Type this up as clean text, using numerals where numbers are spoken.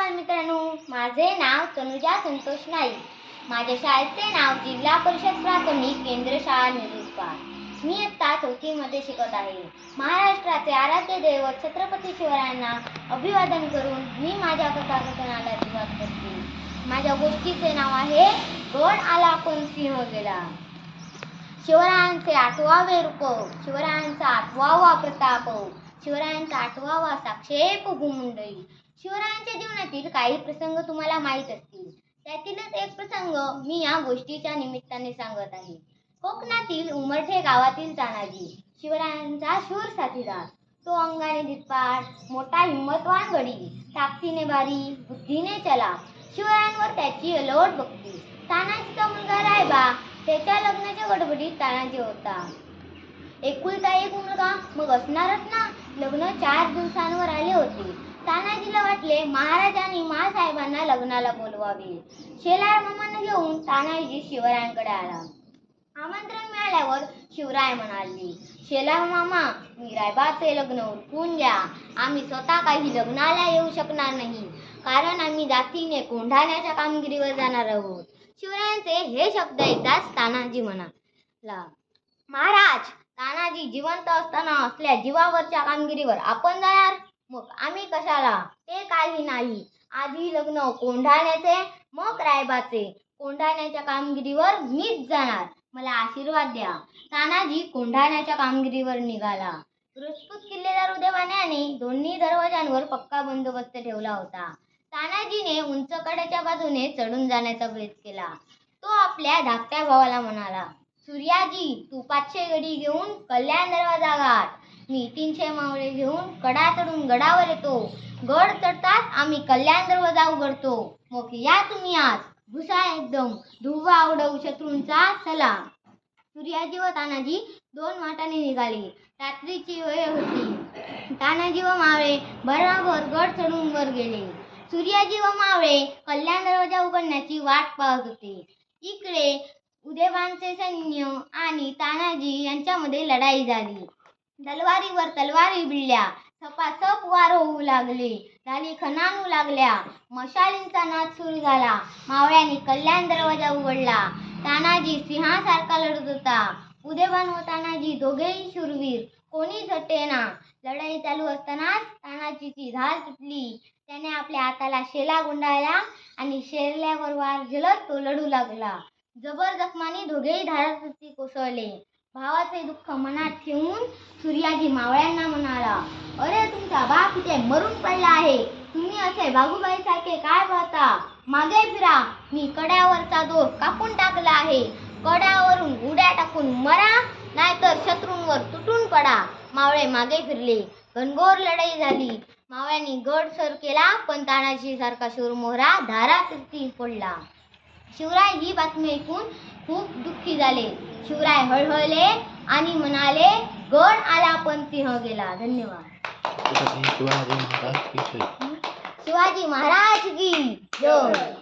नमस्कार मित्रांनो, माझे नाव तनुजा संतोष नाईक. माझ्या शाळेचे नाव जिल्हा परिषद प्राथमिक केंद्र शाळा निरुपार. मी इयत्ता 4थी मध्ये शिकत आहे. महाराष्ट्राचे आराध्य दैवत छत्रपती शिवरायांना अभिवादन करून मी माझ्या कथाकथनाला सुरुवात करते. माझ्या गोष्टीचे नाव आहे गड आला पण सिंह गेला. शिवरायांचे 8वावे रूप, शिवरायांचा 8वावा प्रताप, शिवरायांचा 8वावा साक्षेप भूमंडळी. शिवरायांच्या जीवनातील काही प्रसंग तुम्हाला माहीत असतील. त्यातीलच एक प्रसंग मी या गोष्टीच्या निमित्ताने सांगत आहे. कोकणातील उमरठे गावातील तानाजी शिवरायांचा शूर साथीदार. तो अंगाने धिप्पाड, मोठा हिम्मतवान गडी, ताकदीने भारी, बुद्धीने चला. शिवरायांवर त्याची अलोट भक्ती. तानाजीचा मुलगा रायबा, त्याच्या लग्नाच्या गडबडीत तानाजी होता. एकुलता एक मुलगा, मग असणारच ना. लग्न 4 दिवसांवर आले होते. तानाजीला वाटले महाराजांनी माँसाहेबांना लग्नाला बोलवावे. शेलार मामांना घेऊन तानाजी शिवरायांकडे आला. आमंत्रण मिळाल्यावर शिवराय म्हणाले, शेलार मामा, मी रायबाचे लग्न उरकून द्या. आम्ही स्वतः काही लग्नाला येऊ शकणार नाही, कारण आम्ही जातीने कोंढाण्याच्या कामगिरीवर जाणार आहोत. शिवरायांचे हे शब्द ऐकताच तानाजी म्हणाला, महाराज, तानाजी जिवंत असताना असल्या जीवावरच्या कामगिरीवर आपण जाणार, मग आम्ही कशाला? ते काही नाही. आधी लग्न कोंढाण्याचे, मग रायबाचे. कोंढाण्याच्या कामगिरीवर मीच जाणार. मला आशीर्वाद द्या. तानाजी कोंढाण्याच्या कामगिरीवर निघाला. राजपूत किल्लेदार उदयवाण्याने दोन्ही दरवाजांवर पक्का बंदोबस्त ठेवला होता. तानाजीने उंच कड्याच्या बाजूने चढून जाण्याचा प्रयत्न केला. तो आपल्या धाकट्या भावाला म्हणाला, सूर्याजी, तू 500 गडी घेऊन कल्याण दरवाजा गाठ. मी 300 मावळे घेऊन कडा चढून गडावर येतो. गड चढताच आम्ही कल्याण दरवाजा उघडतो. मग या तुम्ही आज. भुसा एकदम धुव्वा उडवू शत्रूंचा चला. सूर्याजी व तानाजी 2 वाटाने निघाले. रात्रीची वेळ होती. तानाजी व मावळे भराभर गड चढून वर गेले. सूर्याजी व मावळे कल्याण दरवाजा उघडण्याची वाट पाहत होते. इकडे उदयवानचे सैन्य आणि तानाजी यांच्यामध्ये लढाई झाली. तलवारीवर तलवारी भिडल्या. सपासप वार होऊ लागले. ढाली खणाणू लागल्या. मशालींचा नाद सुरू झाला. मावळ्यांनी कल्याण दरवाजा उघडला. तानाजी सिंहासारखा लढत होता. उदयवान व तानाजी दोघेही शूरवीर. कोणी झटेना. लढाई चालू असतानाच तानाजीची धार तुटली. त्याने आपल्या हाताला शेला गुंडाळला आणि शेल्यावर वार झेलत तो लढू लागला. जबर जखमांनी दोघेही धारातीर्थी कोसळले. भावाचे दुःख मनात ठेवून सूर्याजी मावळ्यांना म्हणाला, अरे, तुमचा बाप इथे मरून पडला आहे. तुम्ही असे भागूबाईसारखे काय पाहता? मागे फिरा. मी कड्यावरचा दोर कापून टाकला आहे. कड्यावरून उड्या टाकून मरा, नाहीतर शत्रूंवर तुटून पडा. मावळे मागे फिरले. घनघोर लढाई झाली. मावळ्यांनी गड सर केला, पण तानाजी सारखा शूर मोहरा धारातीर्थी पडला. शिवराय ही बातमी ऐकून खूप दुःखी झाले. शिवराय हळहळले आणि म्हणाले, गड आला पण सिंह गेला. धन्यवाद. शिवाजी महाराज की जय.